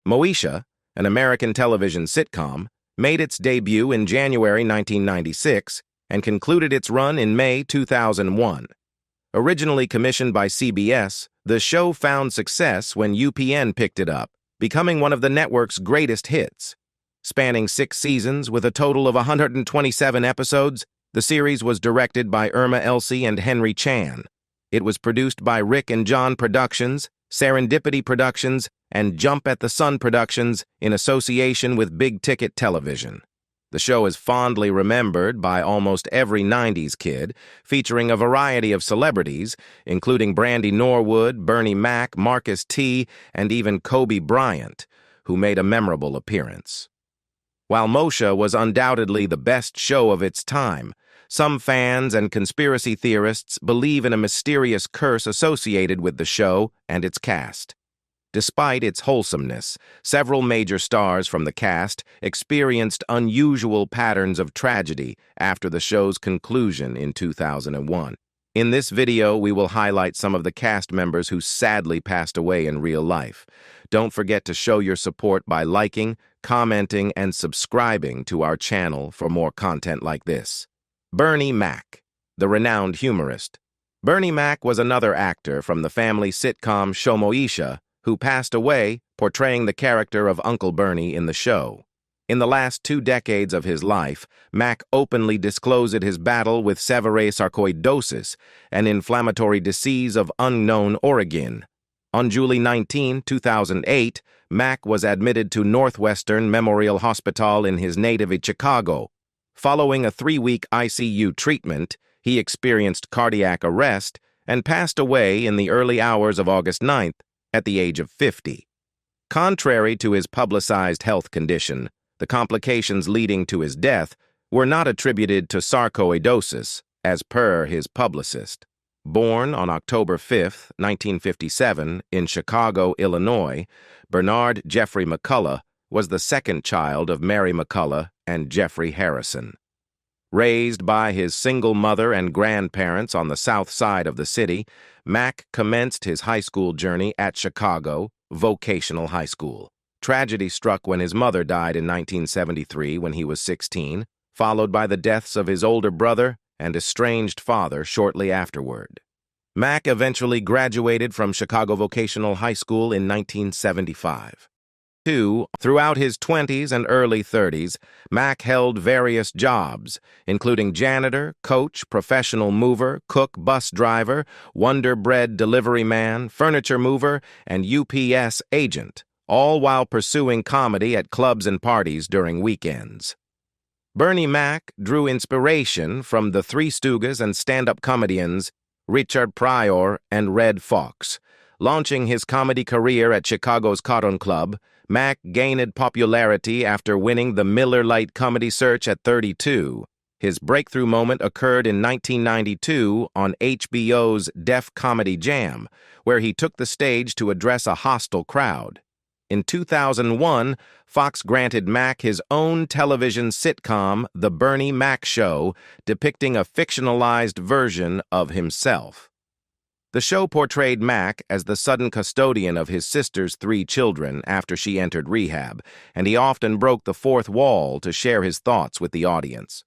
Moesha, an American television sitcom, made its debut in January 1996 and concluded its run in May 2001. Originally commissioned by CBS, the show found success when UPN picked it up, becoming one of the network's greatest hits. Spanning 6 seasons with a total of 127 episodes, the series was directed by Irma Elsie and Henry Chan. It was produced by Rick and John Productions, Serendipity Productions, and Jump at the Sun Productions in association with Big Ticket Television. The show is fondly remembered by almost every 90s kid, featuring a variety of celebrities, including Brandy Norwood, Bernie Mac, Marcus T., and even Kobe Bryant, who made a memorable appearance. While Moesha was undoubtedly the best show of its time, some fans and conspiracy theorists believe in a mysterious curse associated with the show and its cast. Despite its wholesomeness, several major stars from the cast experienced unusual patterns of tragedy after the show's conclusion in 2001. In this video, we will highlight some of the cast members who sadly passed away in real life. Don't forget to show your support by liking, commenting, and subscribing to our channel for more content like this. Bernie Mac, the renowned humorist. Bernie Mac was another actor from the family sitcom show Moesha, who passed away portraying the character of Uncle Bernie in the show. In the last 2 decades of his life, Mac openly disclosed his battle with severe sarcoidosis, an inflammatory disease of unknown origin. On July 19, 2008, Mac was admitted to Northwestern Memorial Hospital in his native Chicago. Following a 3-week ICU treatment, he experienced cardiac arrest and passed away in the early hours of August 9th at the age of 50. Contrary to his publicized health condition, the complications leading to his death were not attributed to sarcoidosis, as per his publicist. Born on October 5, 1957, in Chicago, Illinois, Bernard Jeffrey McCullough was the second child of Mary McCullough and Jeffrey Harrison. Raised by his single mother and grandparents on the south side of the city, Mac commenced his high school journey at Chicago Vocational High School. Tragedy struck when his mother died in 1973 when he was 16, followed by the deaths of his older brother and estranged father shortly afterward. Mac eventually graduated from Chicago Vocational High School in 1975. Throughout his 20s and early 30s, Mac held various jobs, including janitor, coach, professional mover, cook, bus driver, Wonder Bread delivery man, furniture mover, and UPS agent, all while pursuing comedy at clubs and parties during weekends. Bernie Mac drew inspiration from the Three Stooges and stand-up comedians Richard Pryor and Red Fox. Launching his comedy career at Chicago's Cotton Club, Mac gained popularity after winning the Miller Lite Comedy Search at 32. His breakthrough moment occurred in 1992 on HBO's Def Comedy Jam, where he took the stage to address a hostile crowd. In 2001, Fox granted Mac his own television sitcom, The Bernie Mac Show, depicting a fictionalized version of himself. The show portrayed Mac as the sudden custodian of his sister's 3 children after she entered rehab, and he often broke the fourth wall to share his thoughts with the audience.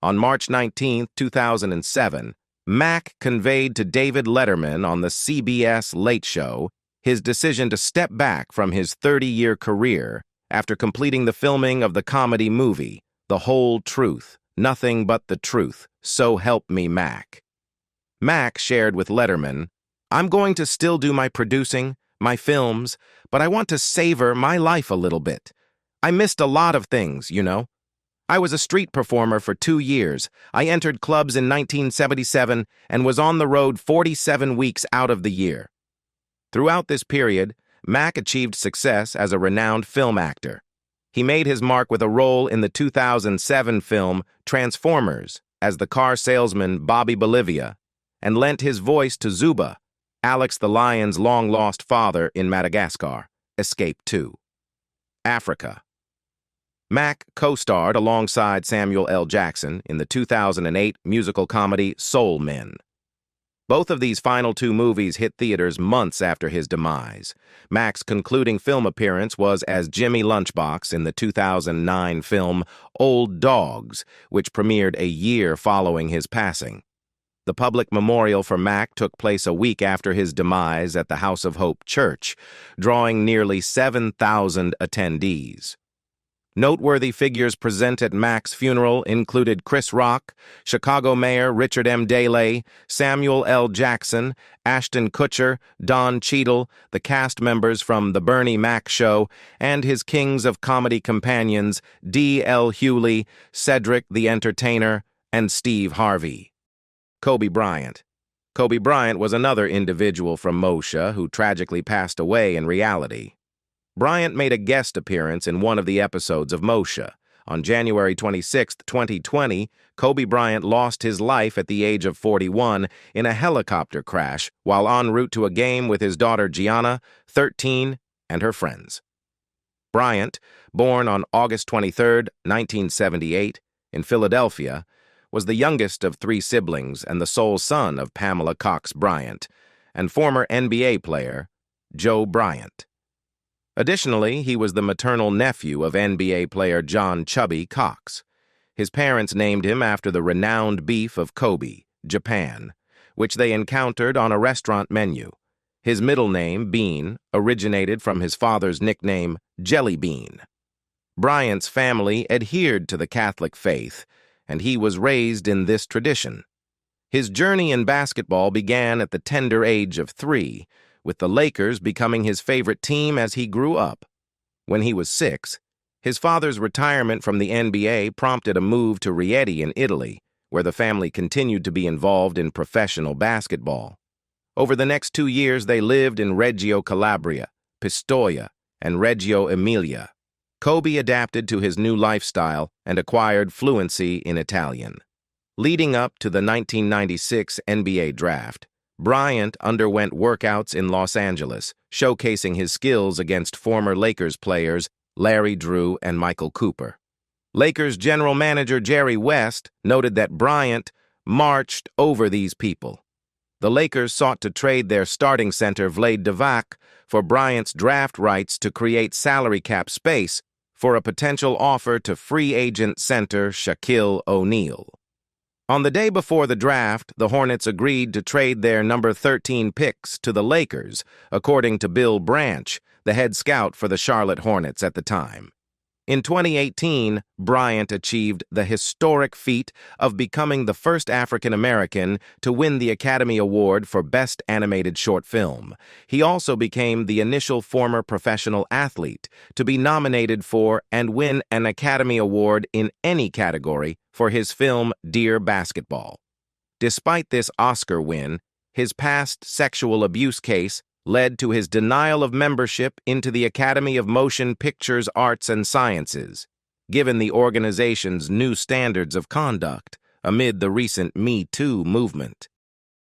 On March 19, 2007, Mac conveyed to David Letterman on the CBS Late Show his decision to step back from his 30-year career after completing the filming of the comedy movie, The Whole Truth, Nothing But the Truth, So Help Me Mac. Mac shared with Letterman, "I'm going to still do my producing, my films, but I want to savor my life a little bit. I missed a lot of things, you know. I was a street performer for 2 years. I entered clubs in 1977 and was on the road 47 weeks out of the year." Throughout this period, Mac achieved success as a renowned film actor. He made his mark with a role in the 2007 film Transformers as the car salesman Bobby Bolivia, and lent his voice to Zuba, Alex the Lion's long-lost father in Madagascar, Escape 2. Africa. Mac co-starred alongside Samuel L. Jackson in the 2008 musical comedy Soul Men. Both of these final two movies hit theaters months after his demise. Mack's concluding film appearance was as Jimmy Lunchbox in the 2009 film Old Dogs, which premiered a year following his passing. The public memorial for Mack took place a week after his demise at the House of Hope Church, drawing nearly 7,000 attendees. Noteworthy figures present at Mack's funeral included Chris Rock, Chicago Mayor Richard M. Daley, Samuel L. Jackson, Ashton Kutcher, Don Cheadle, the cast members from The Bernie Mac Show, and his Kings of Comedy companions D. L. Hewley, Cedric the Entertainer, and Steve Harvey. Kobe Bryant. Kobe Bryant was another individual from Moesha who tragically passed away in reality. Bryant made a guest appearance in one of the episodes of Moesha. On January 26, 2020, Kobe Bryant lost his life at the age of 41 in a helicopter crash while en route to a game with his daughter Gianna, 13, and her friends. Bryant, born on August 23, 1978, in Philadelphia, was the youngest of three siblings and the sole son of Pamela Cox Bryant and former NBA player Joe Bryant. Additionally, he was the maternal nephew of NBA player John Chubby Cox. His parents named him after the renowned beef of Kobe, Japan, which they encountered on a restaurant menu. His middle name, Bean, originated from his father's nickname, Jelly Bean. Bryant's family adhered to the Catholic faith, and he was raised in this tradition. His journey in basketball began at the tender age of 3, with the Lakers becoming his favorite team as he grew up. When he was 6, his father's retirement from the NBA prompted a move to Rieti in Italy, where the family continued to be involved in professional basketball. Over the next 2 years, they lived in Reggio Calabria, Pistoia, and Reggio Emilia. Kobe adapted to his new lifestyle and acquired fluency in Italian. Leading up to the 1996 NBA draft, Bryant underwent workouts in Los Angeles, showcasing his skills against former Lakers players Larry Drew and Michael Cooper. Lakers general manager Jerry West noted that Bryant marched over these people. The Lakers sought to trade their starting center Vlade Divac for Bryant's draft rights to create salary cap space for a potential offer to free agent center Shaquille O'Neal. On the day before the draft, the Hornets agreed to trade their number 13 picks to the Lakers, according to Bill Branch, the head scout for the Charlotte Hornets at the time. In 2018, Bryant achieved the historic feat of becoming the first African-American to win the Academy Award for Best Animated Short Film. He also became the initial former professional athlete to be nominated for and win an Academy Award in any category for his film Dear Basketball. Despite this Oscar win, his past sexual abuse case led to his denial of membership into the Academy of Motion Pictures Arts and Sciences, given the organization's new standards of conduct amid the recent Me Too movement.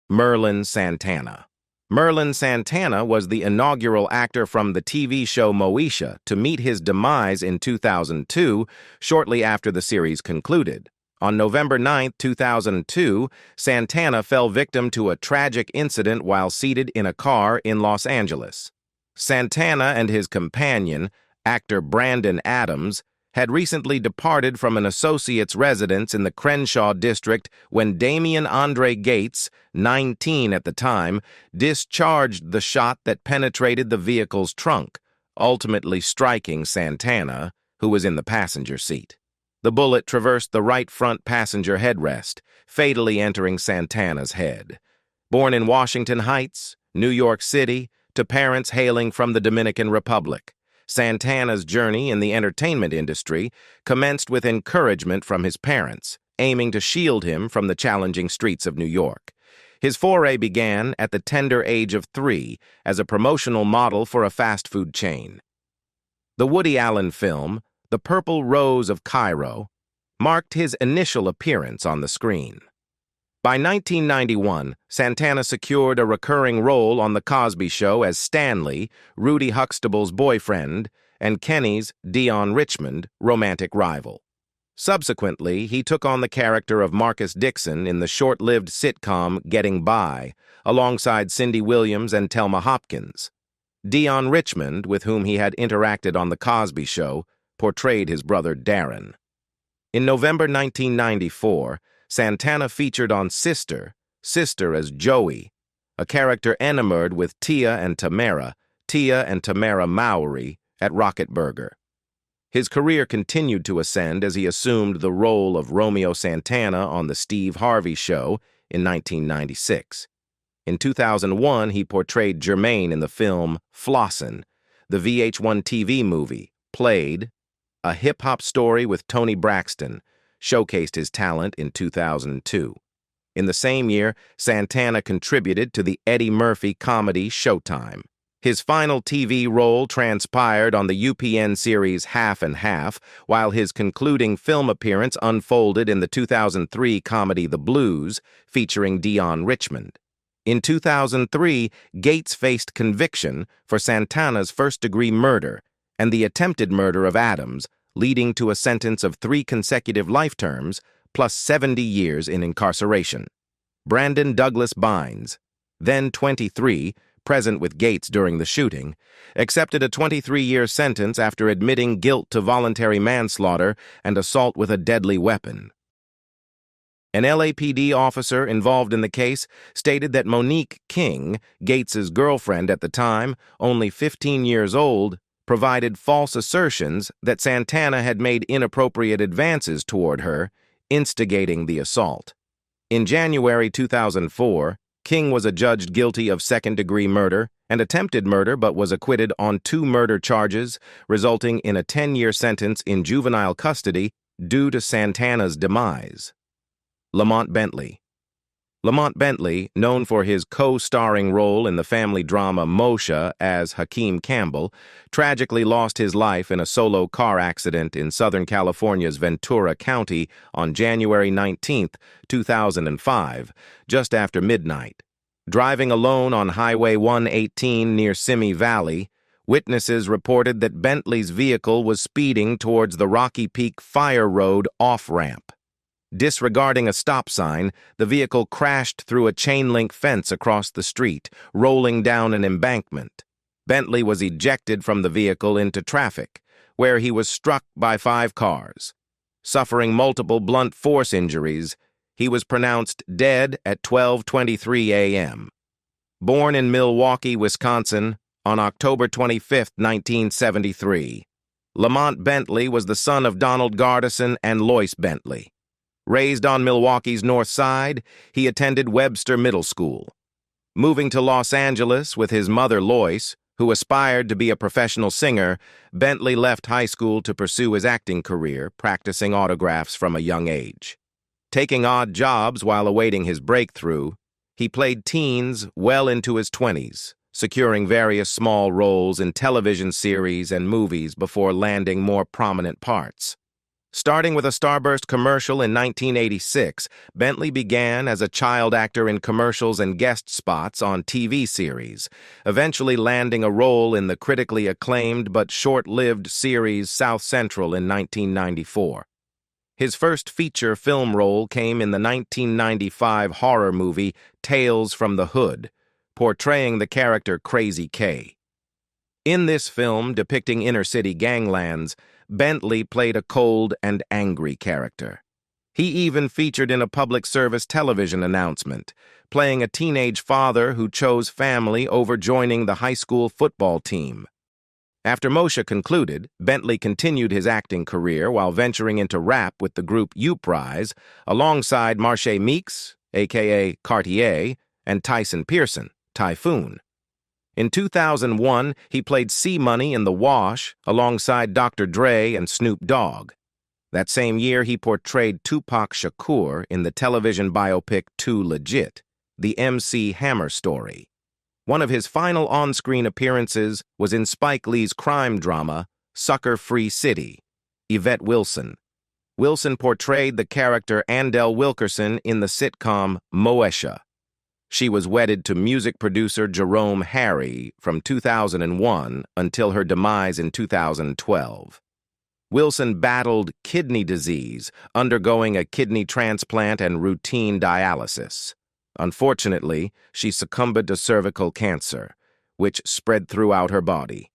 Merlin Santana. Merlin Santana was the inaugural actor from the TV show Moesha to meet his demise in 2002, shortly after the series concluded. On November 9, 2002, Santana fell victim to a tragic incident while seated in a car in Los Angeles. Santana and his companion, actor Brandon Adams, had recently departed from an associate's residence in the Crenshaw district when Damian Andre Gates, 19 at the time, discharged the shot that penetrated the vehicle's trunk, ultimately striking Santana, who was in the passenger seat. The bullet traversed the right front passenger headrest, fatally entering Santana's head. Born in Washington Heights, New York City, to parents hailing from the Dominican Republic, Santana's journey in the entertainment industry commenced with encouragement from his parents, aiming to shield him from the challenging streets of New York. His foray began at the tender age of 3 as a promotional model for a fast food chain. The Woody Allen film, The Purple Rose of Cairo, marked his initial appearance on the screen. By 1991, Santana secured a recurring role on The Cosby Show as Stanley, Rudy Huxtable's boyfriend, and Kenny's, Dion Richmond, romantic rival. Subsequently, he took on the character of Marcus Dixon in the short-lived sitcom Getting By, alongside Cindy Williams and Thelma Hopkins. Dion Richmond, with whom he had interacted on The Cosby Show, portrayed his brother Darren. In November 1994, Santana featured on Sister as Joey, a character enamored with Tia and Tamara Mowry, at Rocket Burger. His career continued to ascend as he assumed the role of Romeo Santana on The Steve Harvey Show in 1996. In 2001, he portrayed Jermaine in the film Flossin', the VH1 TV movie, Played, a hip-hop story with Toni Braxton, showcased his talent in 2002. In the same year, Santana contributed to the Eddie Murphy comedy Showtime. His final TV role transpired on the UPN series Half and Half, while his concluding film appearance unfolded in the 2003 comedy The Blues, featuring Dion Richmond. In 2003, Gates faced conviction for Santana's first-degree murder and the attempted murder of Adams, leading to a sentence of 3 consecutive life terms plus 70 years in incarceration. Brandon Douglas Bynes, then 23, present with Gates during the shooting, accepted a 23-year sentence after admitting guilt to voluntary manslaughter and assault with a deadly weapon. An LAPD officer involved in the case stated that Monique King, Gates's girlfriend at the time, only 15 years old, provided false assertions that Santana had made inappropriate advances toward her, instigating the assault. In January 2004, King was adjudged guilty of second-degree murder and attempted murder but was acquitted on 2 murder charges, resulting in a 10-year sentence in juvenile custody due to Santana's demise. Lamont Bentley. Lamont Bentley, known for his co-starring role in the family drama Moesha as Hakeem Campbell, tragically lost his life in a solo car accident in Southern California's Ventura County on January 19, 2005, just after midnight. Driving alone on Highway 118 near Simi Valley, witnesses reported that Bentley's vehicle was speeding towards the Rocky Peak Fire Road off-ramp. Disregarding a stop sign, the vehicle crashed through a chain-link fence across the street, rolling down an embankment. Bentley was ejected from the vehicle into traffic, where he was struck by 5 cars. Suffering multiple blunt force injuries, he was pronounced dead at 12:23 a.m. Born in Milwaukee, Wisconsin, on October 25, 1973, Lamont Bentley was the son of Donald Gardison and Lois Bentley. Raised on Milwaukee's North Side, he attended Webster Middle School. Moving to Los Angeles with his mother Lois, who aspired to be a professional singer, Bentley left high school to pursue his acting career, practicing autographs from a young age. Taking odd jobs while awaiting his breakthrough, he played teens well into his 20s, securing various small roles in television series and movies before landing more prominent parts. Starting with a Starburst commercial in 1986, Bentley began as a child actor in commercials and guest spots on TV series, eventually landing a role in the critically acclaimed but short-lived series South Central in 1994. His first feature film role came in the 1995 horror movie Tales from the Hood, portraying the character Crazy K. In this film, depicting inner-city ganglands, Bentley played a cold and angry character. He even featured in a public service television announcement, playing a teenage father who chose family over joining the high school football team. After Moesha concluded, Bentley continued his acting career while venturing into rap with the group Uprise, alongside Marche Meeks, a.k.a. Cartier, and Tyson Pearson, Typhoon. In 2001, he played C-Money in The Wash alongside Dr. Dre and Snoop Dogg. That same year, he portrayed Tupac Shakur in the television biopic Too Legit, the MC Hammer story. One of his final on-screen appearances was in Spike Lee's crime drama, Sucker Free City, Yvette Wilson. Wilson portrayed the character Andell Wilkerson in the sitcom Moesha. She was wedded to music producer Jerome Harry from 2001 until her demise in 2012. Wilson battled kidney disease, undergoing a kidney transplant and routine dialysis. Unfortunately, she succumbed to cervical cancer, which spread throughout her body.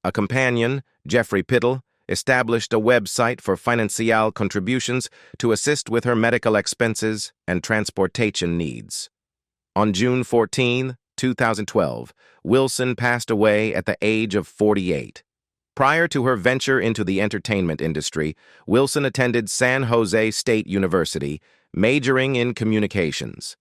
A companion, Jeffrey Pittle, established a website for financial contributions to assist with her medical expenses and transportation needs. On June 14, 2012, Wilson passed away at the age of 48. Prior to her venture into the entertainment industry, Wilson attended San Jose State University, majoring in communications.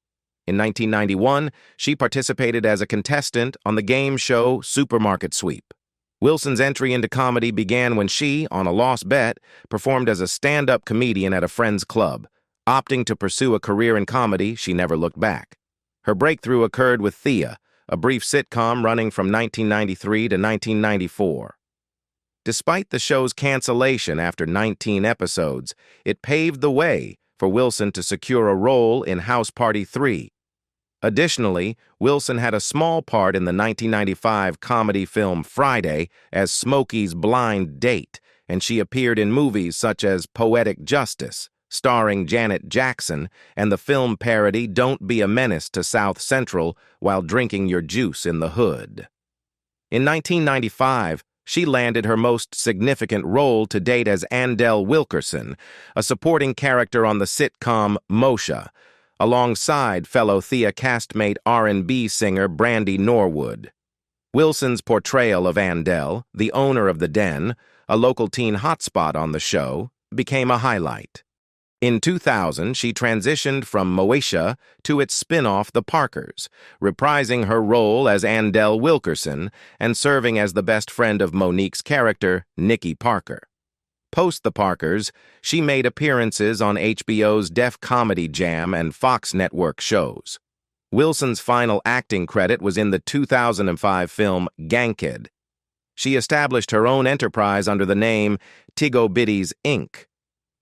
In 1991, she participated as a contestant on the game show Supermarket Sweep. Wilson's entry into comedy began when she, on a lost bet, performed as a stand-up comedian at a friend's club. Opting to pursue a career in comedy, she never looked back. Her breakthrough occurred with Thea, a brief sitcom running from 1993 to 1994. Despite the show's cancellation after 19 episodes, it paved the way for Wilson to secure a role in House Party 3. Additionally, Wilson had a small part in the 1995 comedy film Friday as Smokey's blind date, and she appeared in movies such as Poetic Justice, starring Janet Jackson, and the film parody Don't Be a Menace to South Central While Drinking Your Juice in the Hood. In 1995, she landed her most significant role to date as Andell Wilkerson, a supporting character on the sitcom Moesha, alongside fellow Thea castmate R&B singer Brandy Norwood. Wilson's portrayal of Andell, the owner of The Den, a local teen hotspot on the show, became a highlight. In 2000, she transitioned from Moesha to its spin-off The Parkers, reprising her role as Andell Wilkerson and serving as the best friend of Monique's character, Nikki Parker. Post The Parkers, she made appearances on HBO's Def Comedy Jam and Fox Network shows. Wilson's final acting credit was in the 2005 film Gankid. She established her own enterprise under the name Tigo Biddies, Inc.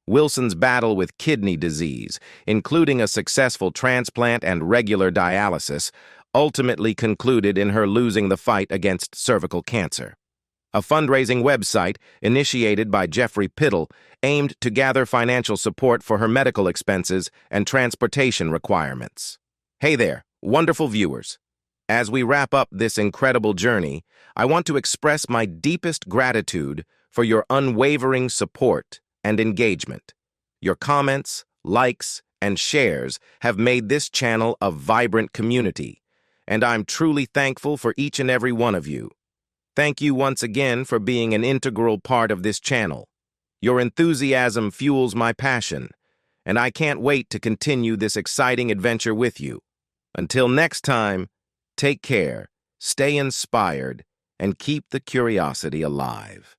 Wilson's battle with kidney disease, including a successful transplant and regular dialysis, ultimately concluded in her losing the fight against cervical cancer. A fundraising website, initiated by Jeffrey Pittle, aimed to gather financial support for her medical expenses and transportation requirements. Hey there, wonderful viewers. As we wrap up this incredible journey, I want to express my deepest gratitude for your unwavering support and engagement. Your comments, likes, and shares have made this channel a vibrant community, and I'm truly thankful for each and every one of you. Thank you once again for being an integral part of this channel. Your enthusiasm fuels my passion, and I can't wait to continue this exciting adventure with you. Until next time, take care, stay inspired, and keep the curiosity alive.